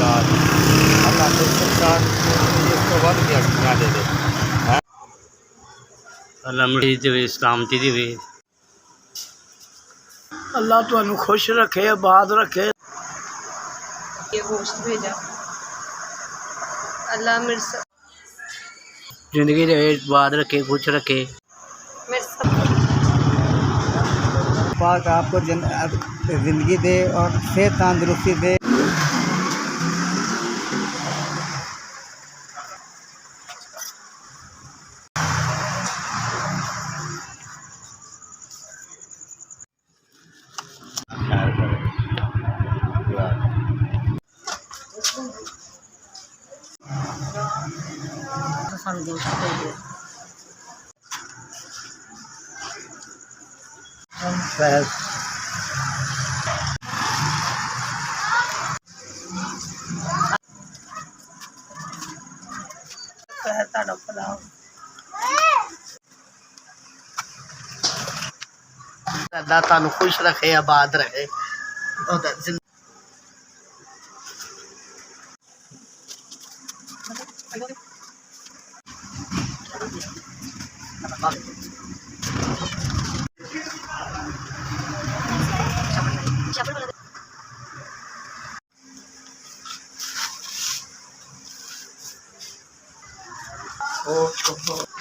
सरकार अल्लाह तो सरकार इसको वध के अखियाँ दे दे अल्लाह मरीज देवे सलामती देवे अल्लाह तुहानू खुश रखे आबाद रखे ये गोश्त भेजा अल्लाह मेरे जिंदगी दे आबाद रखे खुश रखे पाक आपको ज़िंदगी दे और सेहत तंदुरुस्ती दे। अल्लाह तुहानू खुश रखे आबाद रखे Oh,